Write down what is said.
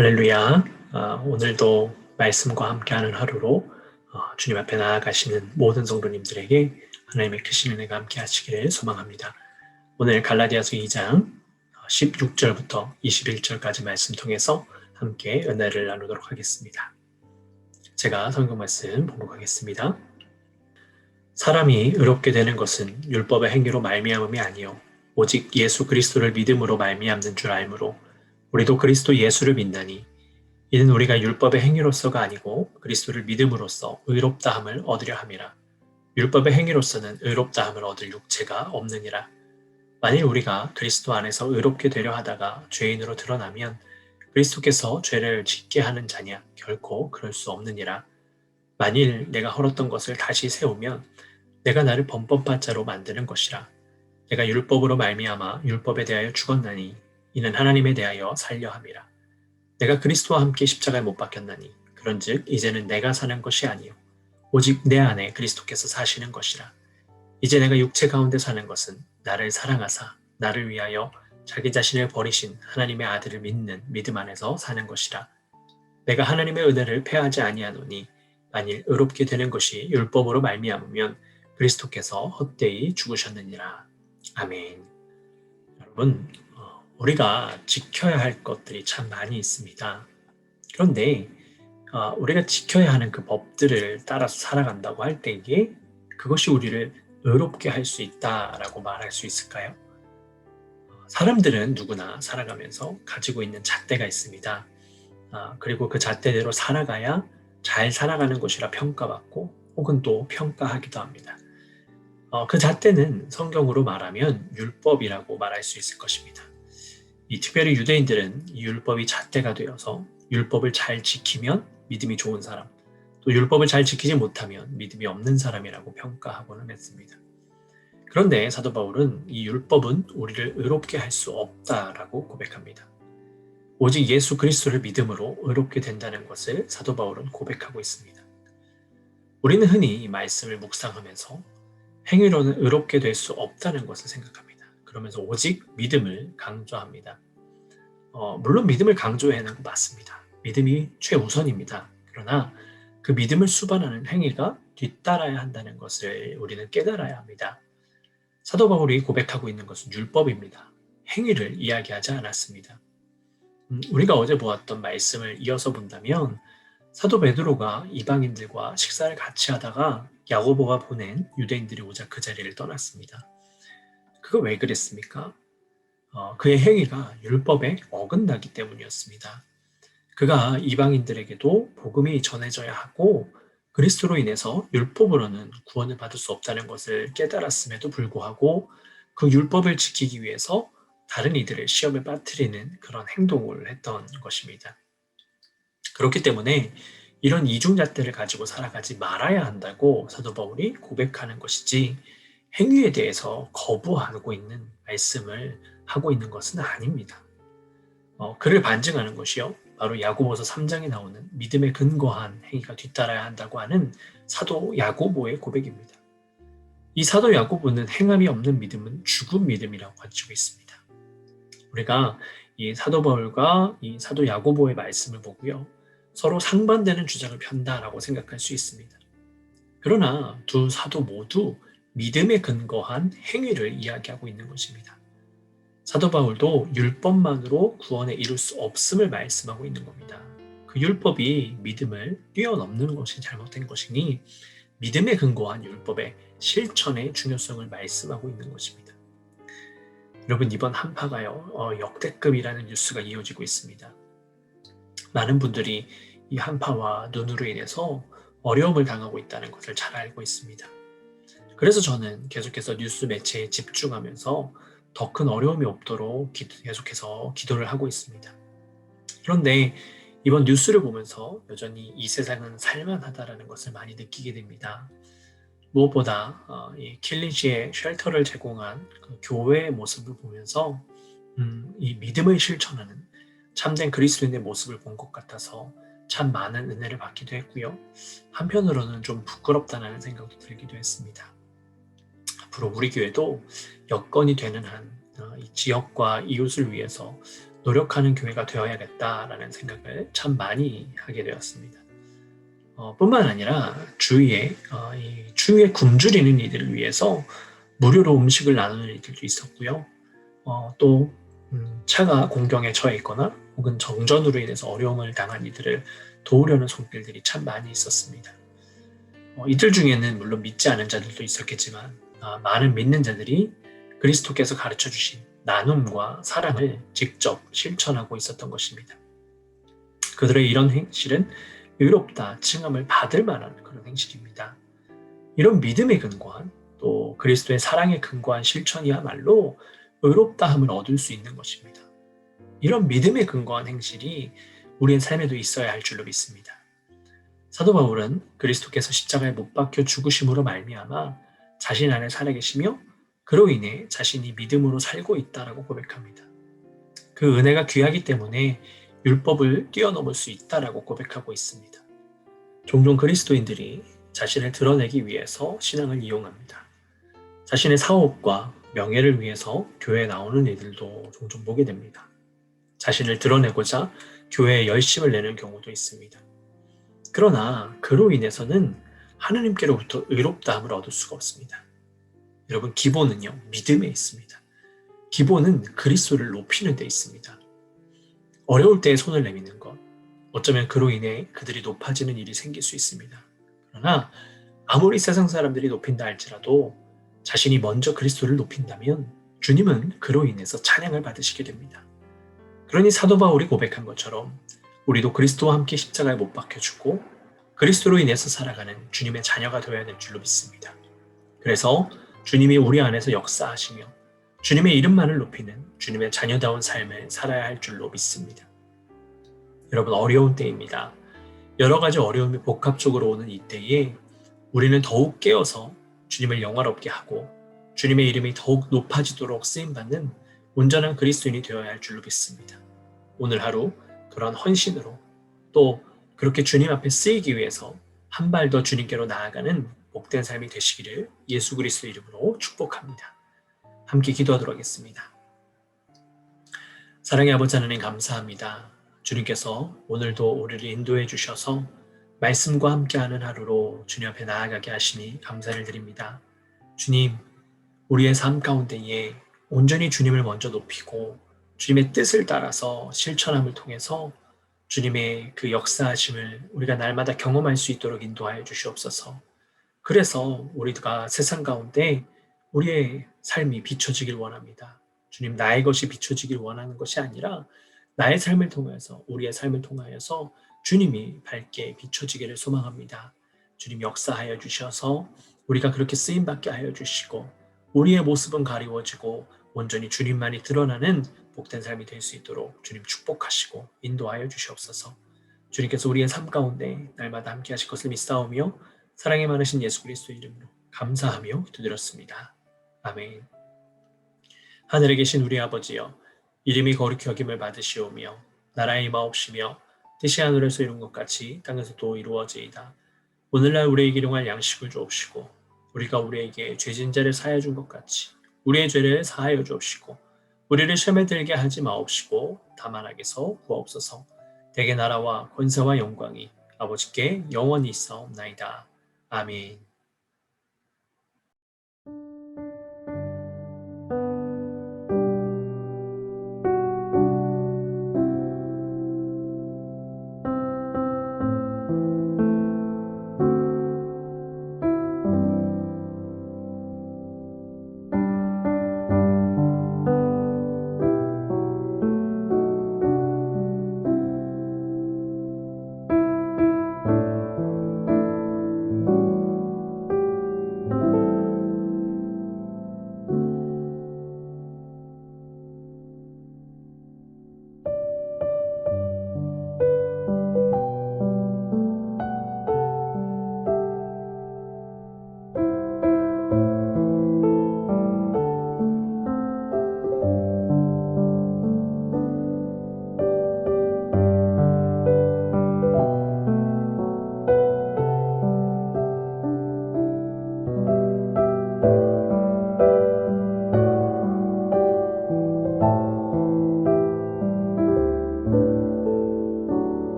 할렐루야. 오늘도 말씀과 함께하는 하루로 주님 앞에 나아가시는 모든 성도님들에게 하나님의 크신 은혜가 함께 하시기를 소망합니다. 오늘 갈라디아서 2장 16절부터 21절까지 말씀 통해서 함께 은혜를 나누도록 하겠습니다. 제가 성경 말씀 봉독하겠습니다. 사람이 의롭게 되는 것은 율법의 행위로 말미암음이 아니요 오직 예수 그리스도를 믿음으로 말미암는 줄 알므로 우리도 그리스도 예수를 믿나니 이는 우리가 율법의 행위로서가 아니고 그리스도를 믿음으로써 의롭다함을 얻으려 함이라. 율법의 행위로서는 의롭다함을 얻을 육체가 없느니라. 만일 우리가 그리스도 안에서 의롭게 되려 하다가 죄인으로 드러나면 그리스도께서 죄를 짓게 하는 자냐? 결코 그럴 수 없느니라. 만일 내가 헐었던 것을 다시 세우면 내가 나를 범법받자로 만드는 것이라. 내가 율법으로 말미암아 율법에 대하여 죽었나니 이는 하나님에 대하여 살려 함이라. 내가 그리스도와 함께 십자가에 못 박혔나니 그런즉 이제는 내가 사는 것이 아니요 오직 내 안에 그리스도께서 사시는 것이라. 이제 내가 육체 가운데 사는 것은 나를 사랑하사 나를 위하여 자기 자신을 버리신 하나님의 아들을 믿는 믿음 안에서 사는 것이라. 내가 하나님의 은혜를 패하지 아니하노니 만일 의롭게 되는 것이 율법으로 말미암으면 그리스도께서 헛되이 죽으셨느니라. 아멘. 여러분, 우리가 지켜야 할 것들이 참 많이 있습니다. 그런데 우리가 지켜야 하는 그 법들을 따라서 살아간다고 할 때에 그것이 우리를 의롭게 할 수 있다라고 말할 수 있을까요? 사람들은 누구나 살아가면서 가지고 있는 잣대가 있습니다. 그리고 그 잣대대로 살아가야 잘 살아가는 것이라 평가받고 혹은 또 평가하기도 합니다. 그 잣대는 성경으로 말하면 율법이라고 말할 수 있을 것입니다. 특별히 유대인들은 이 율법이 잣대가 되어서 율법을 잘 지키면 믿음이 좋은 사람, 또 율법을 잘 지키지 못하면 믿음이 없는 사람이라고 평가하고는 했습니다. 그런데 사도 바울은 이 율법은 우리를 의롭게 할 수 없다라고 고백합니다. 오직 예수 그리스도를 믿음으로 의롭게 된다는 것을 사도 바울은 고백하고 있습니다. 우리는 흔히 이 말씀을 묵상하면서 행위로는 의롭게 될 수 없다는 것을 생각합니다. 그러면서 오직 믿음을 강조합니다. 물론 믿음을 강조해야 하는 건 맞습니다. 믿음이 최우선입니다. 그러나 그 믿음을 수반하는 행위가 뒤따라야 한다는 것을 우리는 깨달아야 합니다. 사도 바울이 고백하고 있는 것은 율법입니다. 행위를 이야기하지 않았습니다. 우리가 어제 보았던 말씀을 이어서 본다면 사도 베드로가 이방인들과 식사를 같이 하다가 야고보가 보낸 유대인들이 오자 그 자리를 떠났습니다. 그거 왜 그랬습니까? 그의 행위가 율법에 어긋나기 때문이었습니다. 그가 이방인들에게도 복음이 전해져야 하고 그리스도로 인해서 율법으로는 구원을 받을 수 없다는 것을 깨달았음에도 불구하고 그 율법을 지키기 위해서 다른 이들을 시험에 빠뜨리는 그런 행동을 했던 것입니다. 그렇기 때문에 이런 이중잣대를 가지고 살아가지 말아야 한다고 사도 바울이 고백하는 것이지 행위에 대해서 거부하고 있는 말씀을 하고 있는 것은 아닙니다. 그를 반증하는 것이요. 바로 야고보서 3장에 나오는 믿음에 근거한 행위가 뒤따라야 한다고 하는 사도 야고보의 고백입니다. 이 사도 야고보는 행함이 없는 믿음은 죽은 믿음이라고 가지고 있습니다. 우리가 이 사도 바울과 이 사도 야고보의 말씀을 보고요. 서로 상반되는 주장을 편다라고 생각할 수 있습니다. 그러나 두 사도 모두 믿음에 근거한 행위를 이야기하고 있는 것입니다. 사도 바울도 율법만으로 구원에 이룰 수 없음을 말씀하고 있는 겁니다. 그 율법이 믿음을 뛰어넘는 것이 잘못된 것이니 믿음에 근거한 율법의 실천의 중요성을 말씀하고 있는 것입니다. 여러분, 이번 한파가요, 역대급이라는 뉴스가 이어지고 있습니다. 많은 분들이 이 한파와 눈으로 인해서 어려움을 당하고 있다는 것을 잘 알고 있습니다. 그래서 저는 계속해서 뉴스 매체에 집중하면서 더 큰 어려움이 없도록 계속해서 기도를 하고 있습니다. 그런데 이번 뉴스를 보면서 여전히 이 세상은 살만하다라는 것을 많이 느끼게 됩니다. 무엇보다 이 킬리시에 쉘터를 제공한 그 교회의 모습을 보면서 이 믿음을 실천하는 참된 그리스도인의 모습을 본 것 같아서 참 많은 은혜를 받기도 했고요. 한편으로는 좀 부끄럽다는 생각도 들기도 했습니다. 앞으로 우리 교회도 여건이 되는 한 이 지역과 이웃을 위해서 노력하는 교회가 되어야겠다라는 생각을 참 많이 하게 되었습니다. 뿐만 아니라 이 주위에 굶주리는 이들을 위해서 무료로 음식을 나누는 이들도 있었고요. 또 차가 공경에 처해 있거나 혹은 정전으로 인해서 어려움을 당한 이들을 도우려는 손길들이 참 많이 있었습니다. 이들 중에는 물론 믿지 않은 자들도 있었겠지만 많은 믿는 자들이 그리스도께서 가르쳐 주신 나눔과 사랑을 직접 실천하고 있었던 것입니다. 그들의 이런 행실은 의롭다 칭함을 받을 만한 그런 행실입니다. 이런 믿음에 근거한 또 그리스도의 사랑에 근거한 실천이야말로 의롭다함을 얻을 수 있는 것입니다. 이런 믿음에 근거한 행실이 우리의 삶에도 있어야 할 줄로 믿습니다. 사도 바울은 그리스도께서 십자가에 못 박혀 죽으심으로 말미암아 자신 안에 살아계시며 그로 인해 자신이 믿음으로 살고 있다라고 고백합니다. 그 은혜가 귀하기 때문에 율법을 뛰어넘을 수 있다라고 고백하고 있습니다. 종종 그리스도인들이 자신을 드러내기 위해서 신앙을 이용합니다. 자신의 사업과 명예를 위해서 교회에 나오는 이들도 종종 보게 됩니다. 자신을 드러내고자 교회에 열심을 내는 경우도 있습니다. 그러나 그로 인해서는 하느님께로부터 의롭다함을 얻을 수가 없습니다. 여러분, 기본은요, 믿음에 있습니다. 기본은 그리스도를 높이는 데 있습니다. 어려울 때에 손을 내미는 것, 어쩌면 그로 인해 그들이 높아지는 일이 생길 수 있습니다. 그러나 아무리 세상 사람들이 높인다 할지라도 자신이 먼저 그리스도를 높인다면 주님은 그로 인해서 찬양을 받으시게 됩니다. 그러니 사도 바울이 고백한 것처럼 우리도 그리스도와 함께 십자가에 못 박혀 죽고 그리스도로 인해서 살아가는 주님의 자녀가 되어야 될 줄로 믿습니다. 그래서 주님이 우리 안에서 역사하시며 주님의 이름만을 높이는 주님의 자녀다운 삶을 살아야 할 줄로 믿습니다. 여러분, 어려운 때입니다. 여러 가지 어려움이 복합적으로 오는 이때에 우리는 더욱 깨어서 주님을 영화롭게 하고 주님의 이름이 더욱 높아지도록 쓰임받는 온전한 그리스도인이 되어야 할 줄로 믿습니다. 오늘 하루 그런 헌신으로 또 그렇게 주님 앞에 쓰이기 위해서 한 발 더 주님께로 나아가는 복된 삶이 되시기를 예수 그리스도 이름으로 축복합니다. 함께 기도하도록 하겠습니다. 사랑의 아버지 하나님, 감사합니다. 주님께서 오늘도 우리를 인도해 주셔서 말씀과 함께하는 하루로 주님 앞에 나아가게 하시니 감사를 드립니다. 주님, 우리의 삶 가운데에 온전히 주님을 먼저 높이고 주님의 뜻을 따라서 실천함을 통해서 주님의 그 역사하심을 우리가 날마다 경험할 수 있도록 인도하여 주시옵소서. 그래서 우리가 세상 가운데 우리의 삶이 비춰지길 원합니다. 주님, 나의 것이 비춰지길 원하는 것이 아니라 나의 삶을 통해서, 우리의 삶을 통하여서 주님이 밝게 비춰지기를 소망합니다. 주님, 역사하여 주셔서 우리가 그렇게 쓰임받게 하여 주시고 우리의 모습은 가리워지고 온전히 주님만이 드러나는 복된 삶이 될 수 있도록 주님 축복하시고 인도하여 주시옵소서. 주님께서 우리의 삶 가운데 날마다 함께 하실 것을 믿사오며 사랑이 많으신 예수 그리스도 이름으로 감사하며 기도드렸습니다. 아멘. 하늘에 계신 우리 아버지여, 이름이 거룩히 여김을 받으시오며 나라의 임하옵시며 뜻이 하늘에서 이룬 것 같이 땅에서도 이루어지이다. 오늘날 우리에게 일용할 양식을 주옵시고 우리가 우리에게 죄진 자를 사하여 준 것 같이 우리의 죄를 사하여 주옵시고 우리를 시험에 들게 하지 마옵시고 다만 악에서 구하옵소서. 대개 나라와 권세와 영광이 아버지께 영원히 있사옵나이다. 아멘.